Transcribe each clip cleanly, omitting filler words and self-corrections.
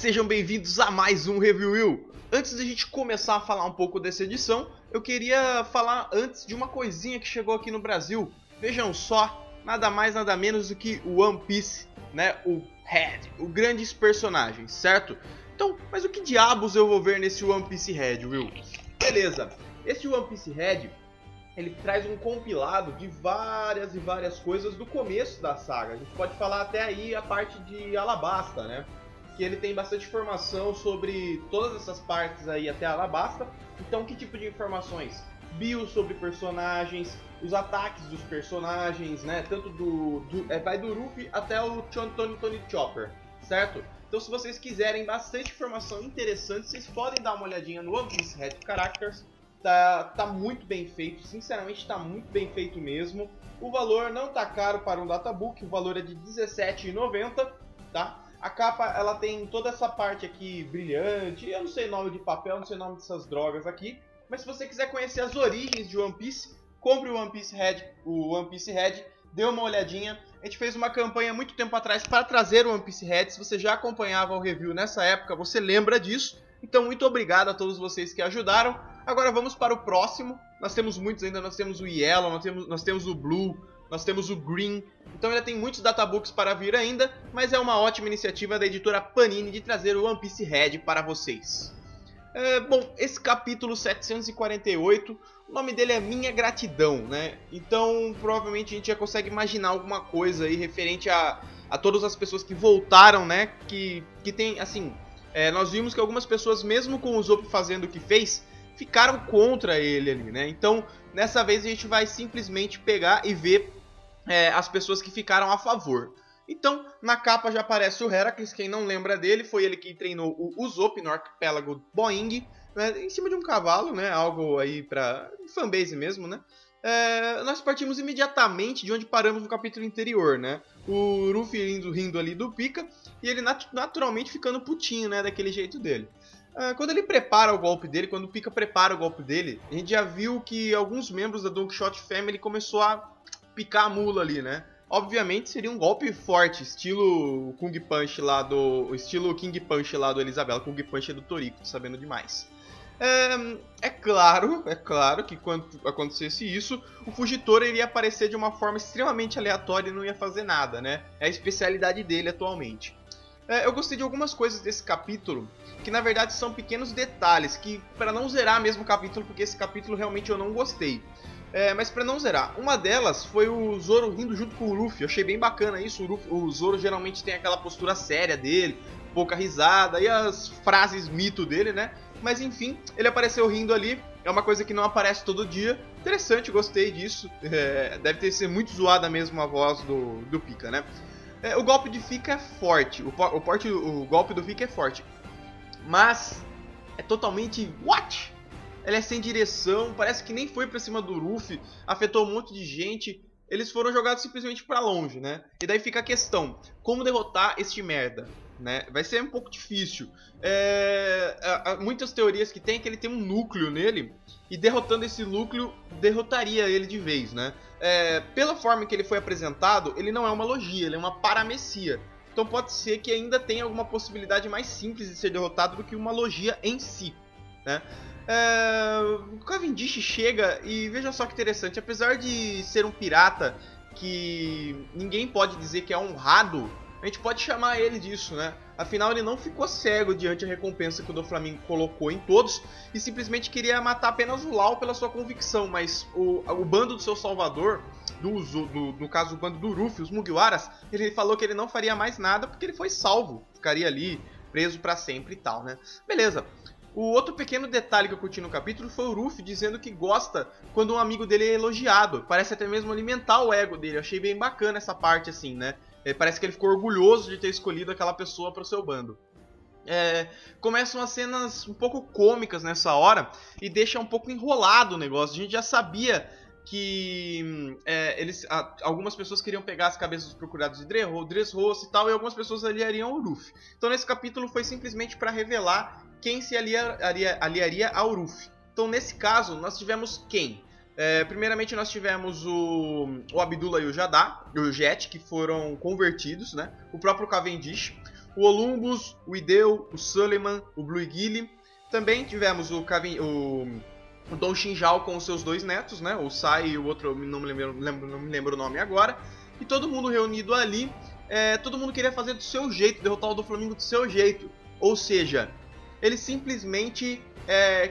Sejam bem-vindos a mais um Review. Antes de a gente começar a falar um pouco dessa edição, eu queria falar antes de uma coisinha que chegou aqui no Brasil. Vejam só, nada mais nada menos do que o One Piece, né? O Red, o grandes personagens, certo? Então, mas o que diabos eu vou ver nesse One Piece Red, Will? Beleza, esse One Piece Red, ele traz um compilado de várias e várias coisas do começo da saga. A gente pode falar até aí a parte de Alabasta, né? Que ele tem bastante informação sobre todas essas partes aí até Alabasta. Então, que tipo de informações? Bios sobre personagens, os ataques dos personagens, né? Tanto vai do Luffy até o Tony Chopper, certo? Então, se vocês quiserem bastante informação interessante, vocês podem dar uma olhadinha no One Piece Red Characters. Tá muito bem feito, sinceramente tá muito bem feito mesmo. O valor não tá caro para um databook, o valor é de R$17,90, tá? A capa, ela tem toda essa parte aqui brilhante, eu não sei o nome de papel, não sei o nome dessas drogas aqui, mas se você quiser conhecer as origens de One Piece, compre o One Piece Red, dê uma olhadinha. A gente fez uma campanha muito tempo atrás para trazer o One Piece Red, se você já acompanhava o review nessa época, você lembra disso. Então, muito obrigado a todos vocês que ajudaram. Agora vamos para o próximo. Nós temos muitos ainda, nós temos o Yellow, nós temos o Blue, nós temos o Green. Então ainda tem muitos databooks para vir ainda, mas é uma ótima iniciativa da editora Panini de trazer o One Piece Red para vocês. Bom, esse capítulo 748, o nome dele é Minha Gratidão, né? Então provavelmente a gente já consegue imaginar alguma coisa aí referente a todas as pessoas que voltaram, né? Que tem, assim... nós vimos que algumas pessoas, mesmo com o Zop fazendo o que fez, ficaram contra ele ali, né? Então, nessa vez a gente vai simplesmente pegar e ver as pessoas que ficaram a favor. Então, na capa já aparece o Heracles, quem não lembra dele, foi ele que treinou o Usopp no arquipélago Boing, né? Em cima de um cavalo, né? Algo aí pra fanbase mesmo, né? Nós partimos imediatamente de onde paramos no capítulo anterior, né? O Luffy rindo ali do Pika e ele naturalmente ficando putinho, né? Daquele jeito dele. Quando ele prepara o golpe dele, quando o Pika prepara o golpe dele, a gente já viu que alguns membros da Don Quixote Family começou a picar a mula ali, né? Obviamente seria um golpe forte, estilo Kung Punch lá do... estilo King Punch lá do Elisabela, Kung Punch é do Toriko, tô sabendo demais. É claro que quando acontecesse isso, o Fugitora iria aparecer de uma forma extremamente aleatória e não ia fazer nada, né? É a especialidade dele atualmente. Eu gostei de algumas coisas desse capítulo, que na verdade são pequenos detalhes, que para não zerar mesmo o capítulo, porque esse capítulo realmente eu não gostei. Mas para não zerar, uma delas foi o Zoro rindo junto com o Luffy, eu achei bem bacana isso. O Zoro geralmente tem aquela postura séria dele, pouca risada e as frases mito dele, né? Mas enfim, ele apareceu rindo ali, é uma coisa que não aparece todo dia. Interessante, gostei disso, deve ter sido muito zoada mesmo a voz do Pika, né? O golpe de Pika é forte, o golpe do Pika é forte, mas é totalmente what? Ele é sem direção, parece que nem foi pra cima do Luffy, afetou um monte de gente, eles foram jogados simplesmente pra longe, né? E daí fica a questão, como derrotar este merda? Né? Vai ser um pouco difícil. Muitas teorias que tem é que ele tem um núcleo nele, e derrotando esse núcleo, derrotaria ele de vez, né? Pela forma que ele foi apresentado, ele não é uma logia, ele é uma paramecia. Então pode ser que ainda tenha alguma possibilidade mais simples de ser derrotado do que uma logia em si, né? O Cavendish chega e veja só que interessante, apesar de ser um pirata que ninguém pode dizer que é honrado, a gente pode chamar ele disso, né? Afinal, ele não ficou cego diante da recompensa que o Doflamingo colocou em todos e simplesmente queria matar apenas o Lau pela sua convicção, mas o bando do seu salvador, no caso o bando do Luffy, os Mugiwaras, ele falou que ele não faria mais nada porque ele foi salvo, ficaria ali preso pra sempre e tal, né? Beleza. O outro pequeno detalhe que eu curti no capítulo foi o Luffy dizendo que gosta quando um amigo dele é elogiado. Parece até mesmo alimentar o ego dele. Eu achei bem bacana essa parte assim, né? Parece que ele ficou orgulhoso de ter escolhido aquela pessoa para o seu bando. Começam as cenas um pouco cômicas nessa hora e deixa um pouco enrolado o negócio. A gente já sabia que algumas pessoas queriam pegar as cabeças dos procurados de Dressrosa e tal, e algumas pessoas aliariam ao Luffy. Então nesse capítulo foi simplesmente para revelar quem se aliaria ao Luffy. Então nesse caso nós tivemos quem? Primeiramente nós tivemos o Abdullah e o Jet, que foram convertidos, né? O próprio Cavendish, o Olympus, o Ideu, o Suleiman, o Blue Gilly. Também tivemos o Don Xinjao com os seus 2 netos, né? O Sai e o outro, eu não me lembro o nome agora. E todo mundo reunido ali, todo mundo queria fazer do seu jeito, derrotar o do Flamengo do seu jeito. Ou seja, eles simplesmente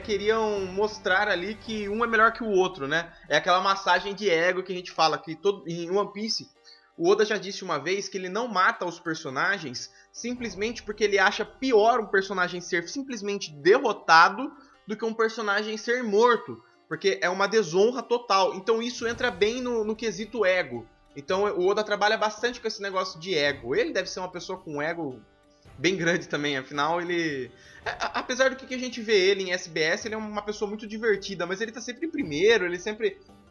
queriam mostrar ali que um é melhor que o outro, né? É aquela massagem de ego que a gente fala, que em One Piece, o Oda já disse uma vez que ele não mata os personagens simplesmente porque ele acha pior um personagem ser simplesmente derrotado do que um personagem ser morto, porque é uma desonra total. Então isso entra bem no quesito ego. Então o Oda trabalha bastante com esse negócio de ego. Ele deve ser uma pessoa com ego bem grande também, afinal ele... Apesar do que a gente vê ele em SBS, ele é uma pessoa muito divertida, mas ele tá sempre em primeiro,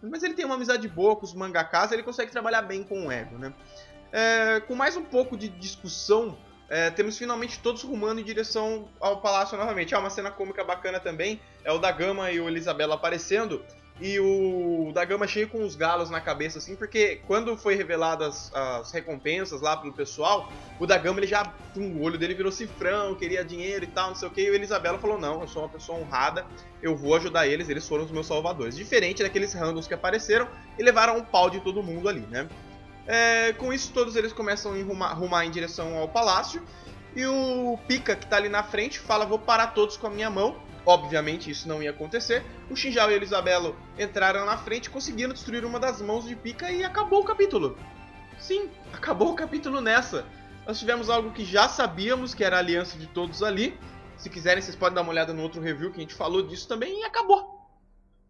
mas ele tem uma amizade boa com os mangakas, ele consegue trabalhar bem com o ego, né? Com mais um pouco de discussão, temos finalmente todos rumando em direção ao palácio novamente. Uma cena cômica bacana também é o Dagama e o Elisabela aparecendo, e o Dagama cheio com os galos na cabeça, assim, porque quando foi reveladas as recompensas lá pelo pessoal, o Dagama, ele já, o olho dele virou cifrão, queria dinheiro e tal, não sei o que, e o Elisabela falou, não, eu sou uma pessoa honrada, eu vou ajudar eles foram os meus salvadores. Diferente daqueles randoms que apareceram e levaram um pau de todo mundo ali, né? Com isso, todos eles começam a rumar em direção ao palácio, e o Pika, que tá ali na frente, fala, vou parar todos com a minha mão. Obviamente isso não ia acontecer. O Xinjao e o Elisabelo entraram na frente, conseguiram destruir uma das mãos de Pika e acabou o capítulo. Sim, acabou o capítulo nessa. Nós tivemos algo que já sabíamos, que era a aliança de todos ali. Se quiserem, vocês podem dar uma olhada no outro review que a gente falou disso também, e acabou.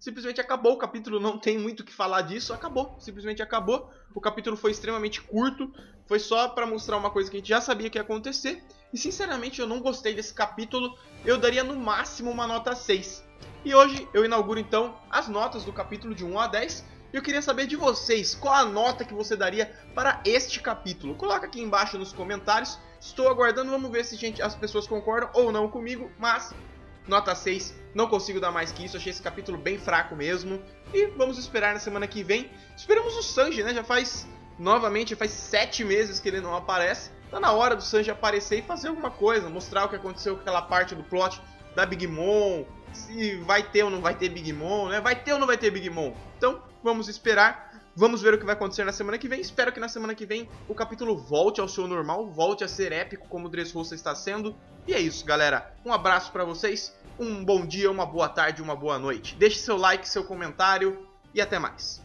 Simplesmente acabou o capítulo, não tem muito o que falar disso, acabou, simplesmente acabou. O capítulo foi extremamente curto, foi só pra mostrar uma coisa que a gente já sabia que ia acontecer. E sinceramente eu não gostei desse capítulo, eu daria no máximo uma nota 6. E hoje eu inauguro então as notas do capítulo de 1 a 10. E eu queria saber de vocês, qual a nota que você daria para este capítulo? Coloca aqui embaixo nos comentários, estou aguardando, vamos ver se as pessoas concordam ou não comigo, mas... nota 6, não consigo dar mais que isso, achei esse capítulo bem fraco mesmo. E vamos esperar na semana que vem. Esperamos o Sanji, né? Já faz 7 meses que ele não aparece. Tá na hora do Sanji aparecer e fazer alguma coisa, mostrar o que aconteceu com aquela parte do plot da Big Mom, se vai ter ou não vai ter Big Mom, né? Vai ter ou não vai ter Big Mom? Então, vamos esperar. Vamos ver o que vai acontecer na semana que vem. Espero que na semana que vem o capítulo volte ao seu normal, volte a ser épico como o Dressrosa está sendo. E é isso, galera. Um abraço pra vocês, um bom dia, uma boa tarde, uma boa noite. Deixe seu like, seu comentário e até mais.